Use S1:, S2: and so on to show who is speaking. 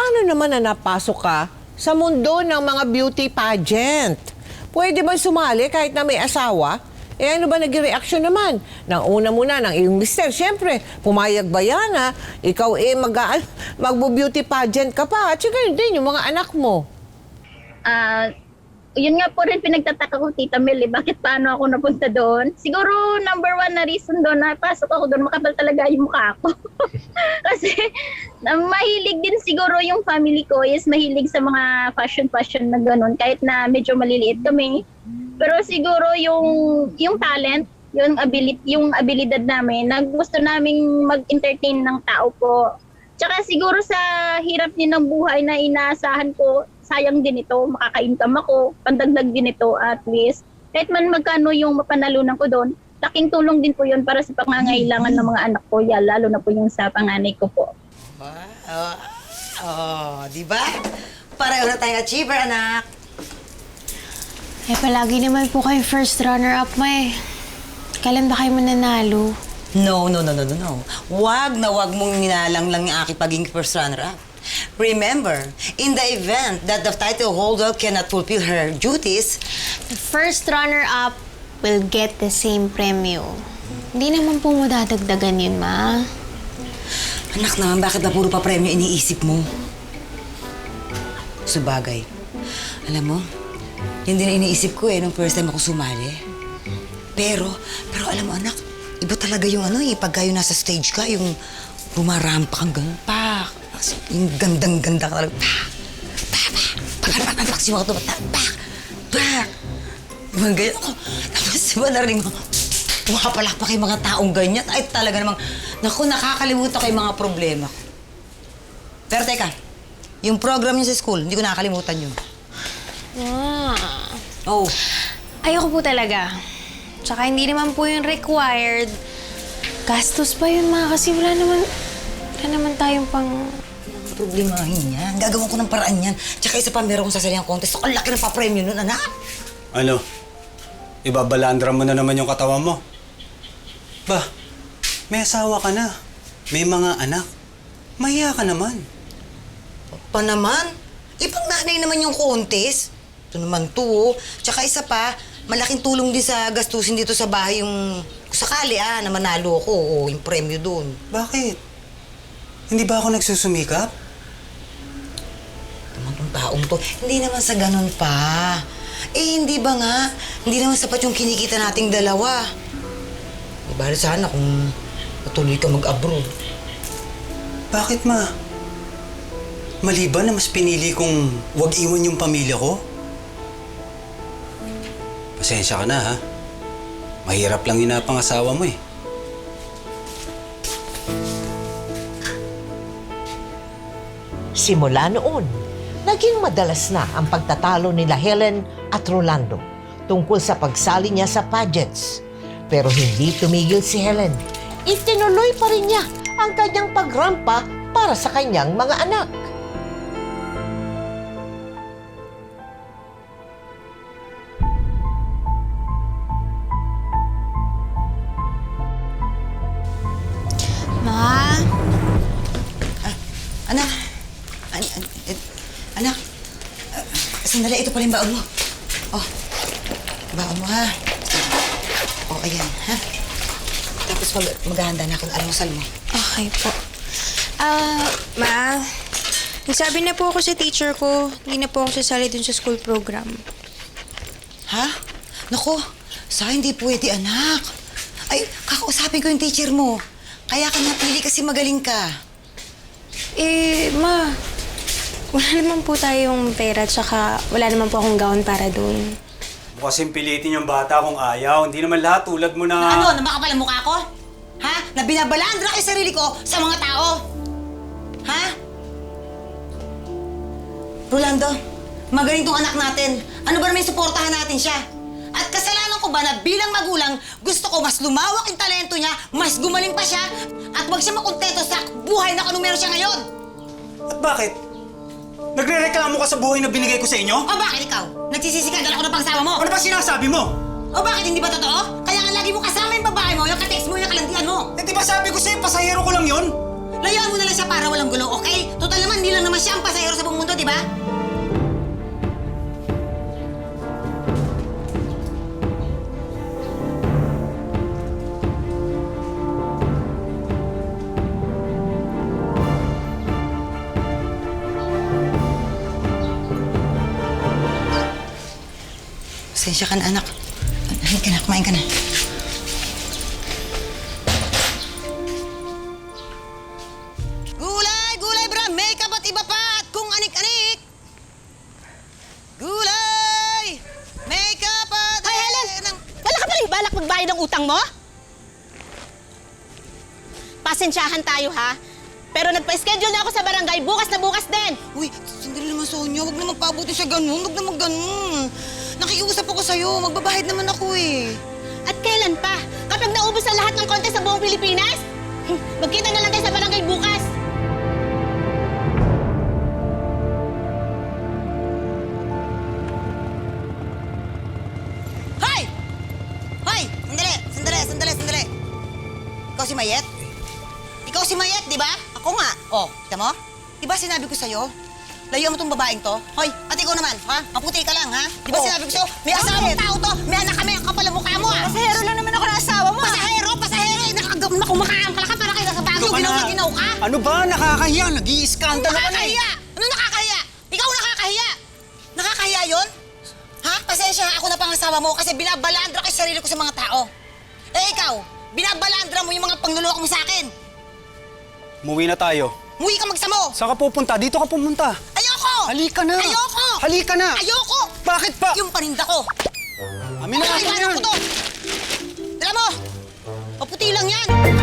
S1: paano naman na napasok ka sa mundo ng mga beauty pageant? Pwede ba sumali kahit na may asawa? Eh ano ba naging reaksyon naman? Nang una muna ng iyong mister, siyempre, pumayag ba yan ha? Ikaw magbo-beauty pageant ka pa. At saka din yung mga anak mo.
S2: Yun nga po rin pinagtataka ko, Tita Mel, bakit paano ako napunta doon? Siguro number one na reason doon, napasok ako doon, makapal talaga yung mukha ko. Kasi mahilig din siguro yung family ko is mahilig sa mga fashion na ganun, kahit na medyo maliliit kami. Pero siguro yung talent, yung abilidad namin, gusto naming mag-entertain ng tao po. Tsaka siguro sa hirap din ng buhay na inaasahan ko, sayang din ito, makaka-income ako, pandagdag din ito at least. Kahit man magkano yung mapanalunan ko doon, laking tulong din po yun para sa pangangailangan ng mga anak ko, lalo na po yung sa panganay ko po.
S3: Di ba? Pareho na tayong achiever, anak.
S4: Eh, palagi naman po kayo first runner-up, May. Kailan ba kayo mananalo?
S3: No. Wag na wag mong nilalang lang yung aking pagiging first runner-up. Remember, in the event that the title holder cannot fulfill her duties,
S4: The first runner-up will get the same premyo. Hindi naman po mo dadagdagan yun, Ma.
S3: anak naman, bakit ba puro pa premyo iniisip mo? Subagay. Alam mo, yun din ang iniisip ko nung first time ako sumali. Pero alam mo, anak, iba talaga yung pagka yung nasa stage ka, yung bumarampa kang ganun, pak. Yung gandang-ganda ka talaga, pak, si mga tumatak, pak. Mga ganyan ako. Tapos diba narinig mo, pumapalakpak yung mga taong ganyan. Ay talaga namang, naku, nakakalimutan ko yung mga problema ko. Pero teka, yung program niyo sa school, hindi ko nakakalimutan yun. Oh.
S4: Ayoko po talaga. Tsaka hindi naman po yung required. Gastos pa yun, Ma, kasi wala naman tayong pang...
S3: Problemahin yan. Gagawin ko ng paraan yan. Tsaka isa pa, meron kong sasalihan contest. Ang laki ng pa-premyo nun, anak.
S5: Ano? Ibabalandra mo na naman yung katawan mo. Ba, may asawa ka na. May mga anak. Mahiya ka naman.
S3: Pa naman? Ibang nanay naman yung contest. Ito naman to. Tsaka isa pa, malaking tulong din sa gastusin dito sa bahay yung... Sakali na manalo ako o yung premyo doon.
S5: Bakit? Hindi ba ako nagsusumikap?
S3: Naman tong taong to. Hindi naman sa ganun pa. Hindi ba nga? Hindi naman sapat yung kinikita nating dalawa. Ibalik sana kung patuloy ka mag-abroad.
S5: Bakit, ma? Mali ba na mas pinili kong wag iwan yung pamilya ko? Pasensya ka na, ha? Mahirap lang yung napangasawa mo, eh.
S1: Simula noon, naging madalas na ang pagtatalo nila Helen at Rolando tungkol sa pagsali niya sa pageants. Pero hindi tumigil si Helen. Itinuloy pa rin niya ang kanyang pagrampa para sa kanyang mga anak.
S4: Ma?
S3: Anak! Anak! Sandali, ito pala yung baon mo. Oh, baon mo, ha? Oh, ayan, ha? Tapos maghahanda na ako ng almusal mo.
S4: Okay po. Ma, nagsabi na po ako sa teacher ko, hindi na po ako sasali dun sa school program.
S3: Ha? Naku, sa hindi pwede, anak. Ay, kakausapin ko yung teacher mo. Kaya ka napili kasi magaling ka.
S4: Ma, wala naman po tayong pera, tsaka wala naman po akong gown para doon.
S5: Kasing pilitin yung bata kung ayaw. Hindi naman lahat tulad mo na...
S3: Ano? Na makapal ang mukha ko? Ha? Na binabalandra ko yung sarili ko sa mga tao? Ha? Rolando, magaling tong anak natin. Ano ba naman yung suportahan natin siya? At kasalanan ko ba na bilang magulang, gusto ko mas lumawak yung talento niya, mas gumaling pa siya, at wag siya makontento sa buhay na kung meron siya ngayon?
S5: At bakit? Nagre-reklamo ka sa buhay na binigay ko sa inyo?
S3: O bakit ikaw? Nagsisisigagal ako ng pangsawa mo?
S5: Ano ba sinasabi mo?
S3: O bakit hindi ba totoo? Kaya nga lagi mo kasama yung babae mo, yung katext mo, yung kalandian mo.
S5: Eh di ba sabi ko sa'yo, pasahero ko lang yon?
S3: Layuan mo na lang siya para walang gulo, okay? Total naman, hindi lang naman siya ang pasahero sa buong mundo, di ba? Pasensya ka na, anak. Halika na, kumain ka na. Gulay! Gulay, bra! Makeup at iba pa! At kung anik-anik! Gulay! Makeup at...
S6: Hoy, Helen! Wala ka pa rin balak magbayad ng utang mo? Pasensyahan tayo, ha? Pero nagpa-schedule na ako sa barangay bukas na bukas din.
S3: Uy, sandali naman, Sonia. Huwag naman pabuti siya ganun. Huwag naman ganun. Nakikiusap ako sa'yo. Magbabahid naman ako eh.
S6: At kailan pa? Kapag naubos ang lahat ng konti sa buong Pilipinas? Magkita na lang tayo sa barangay bukas.
S3: Hoy! Hoy! Sandali! Ikaw si Mayet? Ikaw si Mayet, di ba? Ako nga. Oh, kita mo? Di ba sinabi ko sa'yo? Layuan mo tong babaeng to. Hoy, at ikaw naman, ha? Maputi ka lang, ha? Di ba
S6: Oh.
S3: sinabi ko sa'yo, may asawang tao to, may anak kami, ang kapal ang mukha mo, ha?
S6: Pasahero lang naman ako ng asawa mo.
S3: Pasahero! Kumakaangkala ka para kayo sa bago. Ginaw ka?
S5: Ano ba? Nakakahiya. Nag-i-skandalo ka na eh.
S3: Nakakahiya! Ano nakakahiya? Ikaw nakakahiya! Nakakahiya yun? Ha? Pasensya, ako na pangasawa mo kasi binabalandra ko yung sarili ko sa mga tao. Eh ikaw, binabalandra mo yung mga pangluloko mo sa akin.
S5: Umuwi na tayo.
S3: Muwi ka magsamo!
S5: Saan ka pupunta? Dito ka pumunta.
S3: Ayoko!
S5: Halika na!
S3: Ayoko!
S5: Halika na!
S3: Ayoko!
S5: Bakit pa?
S3: Yung paninda ko.
S5: Amin na natin
S3: Kailangan
S5: yan!
S3: ko to! Dala mo! Maputi lang yan!